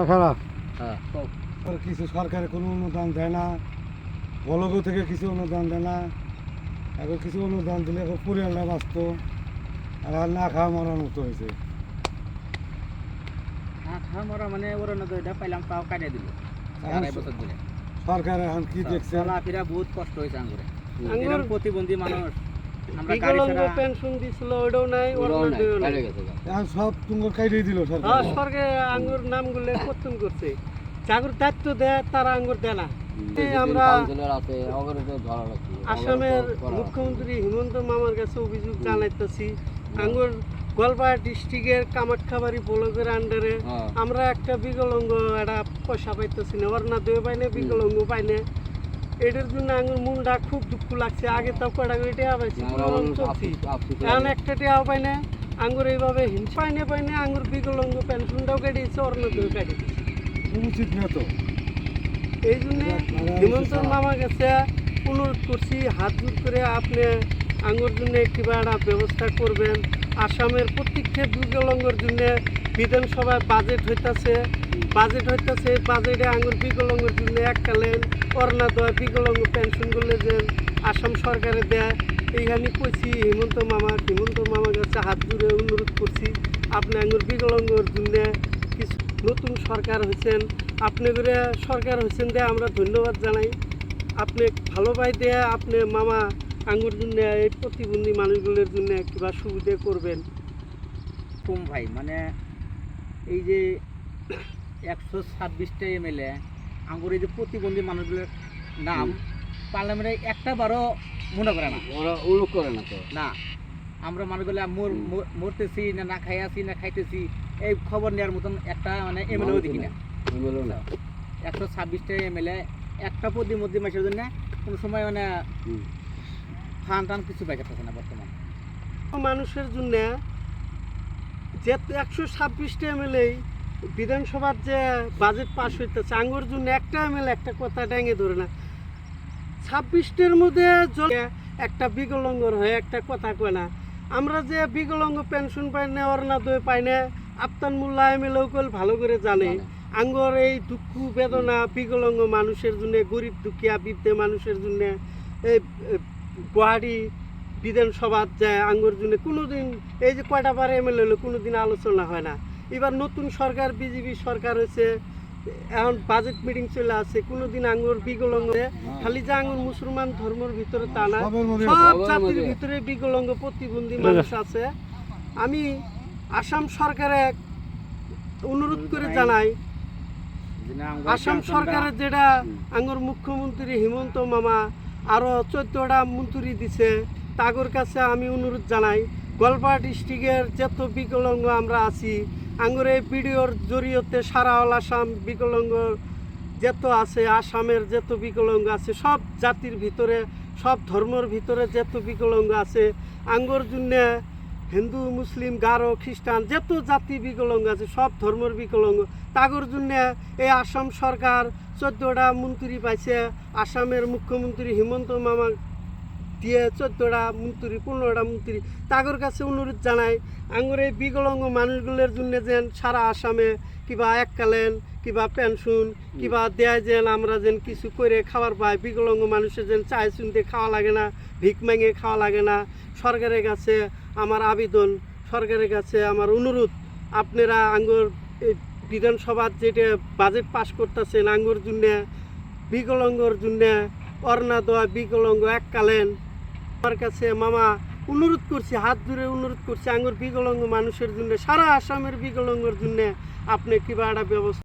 খারাপ কিছু সরকারে কোনো অনুদান দেয় না, বলগ থেকে কিছু অনুদান দেয় না। এখন কিছু অনুদান দিলে এখন পরিবারটা বাঁচত, আর না খাওয়া মরার মতো হয়েছে। না খাওয়া মরা মানে ওরা না তো এটা পাইলাম তাও কাটিয়ে দিল সরকার এখন কি দেখছে, চলাফেরা বহুত কষ্ট হয়েছে আঙ্গুরে। প্রতিবন্ধী মানুষ পেনশন দিছিল ওটাও নাই, এখন সব তুঙ্গর কাটিয়ে দিল সরকার। সরকার আঙ্গুর নামগুলো পতন করছে, চাকরির দায়িত্ব দেয় তারা আঙ্গুর দেয় না। আমরা আসামের মুখ্যমন্ত্রী হিমন্ত মামার কাছে অভিযোগ জানাইতেছি, আঙ্গুর গোয়ালপাড়া ডিস্ট্রিক্টের কামাখ্যাবাড়ি ব্লকের আন্ডারে আমরা একটা বিকলাঙ্গ একটা পয়সা পাইতেছি না, ওর না দেবে পাই না, বিকলাঙ্গ পাই না। এটার জন্য আঙ্গুর মনটা খুব দুঃখ লাগছে। আগে তো কটা করে টেয়া পাইছি, চলছি, এখন একটা টেয়াও পাই না। আঙ্গুর এইভাবে হিংসা পাই না আঙ্গুর বিকলাঙ্গ পেনশনটাও কেটেছে, ওর না দেবে কেটে উচিত না তো। এই জন্য হিমন্ত মামার কাছে অনুরোধ করছি, হাত জোর করে আপনি আঙ্গুর জন্য কিবা একটা ব্যবস্থা করবেন। আসামের প্রত্যেকটা বিকলাঙ্গর জন্য বিধানসভায় বাজেট হইতেছে, বাজেটে আঙ্গুর বিকলাঙ্গর জন্য এককালীন অরনা দেয়, বিকলাঙ্গ পেনশনগুলো যে আসাম সরকারে দেয়। এইখানে কইছি হিমন্ত মামার কাছে হাত জুড়ে অনুরোধ করছি, আপনি আঙ্গুর বিকলাঙ্গর জন্য কিছু নতুন সরকার হয়েছেন, আপনি করে সরকার হয়েছেন দিয়ে আমরা ধন্যবাদ জানাই। আপনি ভালো পাই দিয়ে আপনি মামা আঙ্গুর জন্য এই প্রতিবন্ধী মানুষগুলোর জন্য কিবা সুবিধা করবেন। কম ভাই মানে এই যে 126টা এমএলএ আঙ্গুর এই যে প্রতিবন্ধী মানুষগুলোর নাম পার্লামেন্টে একটা বারও মনে করে না, ওরা উল্লেখ করে না তো না। আমরা মানুষগুলো মরতেছি না, না খাই আছি না খাইতেছি, এই খবর নেওয়ার মতন একটা মানে এমএলএও দেখি না। 126টা এমএলএ একটা প্রতিবন্ধী মানুষের জন্য কোনো সময় মানে ফান টান কিছু পাইতেছে না বর্তমান মানুষের জন্য। যে 126টা এমএলএ বিধানসভার যে বাজেট পাস হইতেছে, আঙ্গুর জন্য একটা এমএলএ একটা কথা ডেঙে ধরে না। 26টার মধ্যে একটা বিকলাঙ্গর হয়ে একটা কথা কয় না। আমরা যে বিকলাঙ্গ পেনশন পাই না, ওর না দই পাই না, আফতান মোল্লা এমএলএও ভালো করে জানে আঙ্গুর এই দুঃখ বেদনা বিকলাঙ্গ মানুষের জন্য, গরিব দুঃখিয়া বৃদ্ধ মানুষের জন্য। এই গুয়াহাটি বিধানসভার যায় আঙ্গুর জন্য কোনোদিন এই যে কয়টা বার এমএলএ হলো কোনোদিন আলোচনা হয় না। এবার নতুন সরকার বিজেপি সরকার হয়েছে, এখন বাজেট মিটিং চলে আসছে, কোনোদিন আঙ্গুর বিকলাঙ্গ খালি যে আঙ্গুর মুসলমান ধর্মের ভিতরে তা না, সব জাতির ভিতরে বিকলাঙ্গ প্রতিবন্ধী মানুষ আছে। আমি আসাম সরকারে অনুরোধ করে জানাই, আসাম সরকারের যেটা আঙ্গুর মুখ্যমন্ত্রী হিমন্ত মামা আরও 14টা মন্ত্রী দিছে, তাগর কাছে আমি অনুরোধ জানাই, গোয়ালপাড়া ডিস্ট্রিক্টের যত বিকলাঙ্গ আমরা আছি, আঙ্গুর এই ভিডিওর জরিয়তে সারা অল আসাম বিকলাঙ্গ যত আছে, আসামের যত বিকলাঙ্গ আছে, সব জাতির ভিতরে সব ধর্মের ভিতরে যত বিকলাঙ্গ আছে, আঙ্গুর জন্য হিন্দু মুসলিম গারো খ্রিস্টান যত জাতি বিকলাঙ্গ আছে, সব ধর্মের বিকলাঙ্গ, তাগর জন্য এই আসাম সরকার 14টা মন্ত্রী পাইছে। আসামের মুখ্যমন্ত্রী হিমন্ত মামা দিয়ে 14টা মন্ত্রী 15টা মন্ত্রী, তাগর কাছে অনুরোধ জানাই আঙ্গুর এই বিকলাঙ্গ মানুষগুলোর জন্য যেন সারা আসামে কিবা এককালীন কিবা পেনশন কিবা দেয়, যেন আমরা যেন কিছু করে খাবার পাই। বিকলাঙ্গ মানুষের যেন চাই শুনতে খাওয়া লাগে না, ভিক মাঙে খাওয়া লাগে না। সরকারের কাছে আমার আবেদন, সরকারের কাছে আমার অনুরোধ, আপনারা আঙ্গুর বিধানসভার যেটা বাজেট পাস করতেছেন আঙ্গুর জন্য বিকলাঙ্গর জন্য অরনা দেওয়া বিকলাঙ্গ এককালীন, আমার কাছে মামা অনুরোধ করছি, হাত জুড়ে অনুরোধ করছি, আঙ্গুর বিকলাঙ্গ মানুষের জন্য সারা আসামের বিকলাঙ্গর জন্য আপনি কিবা একটা ব্যবস্থা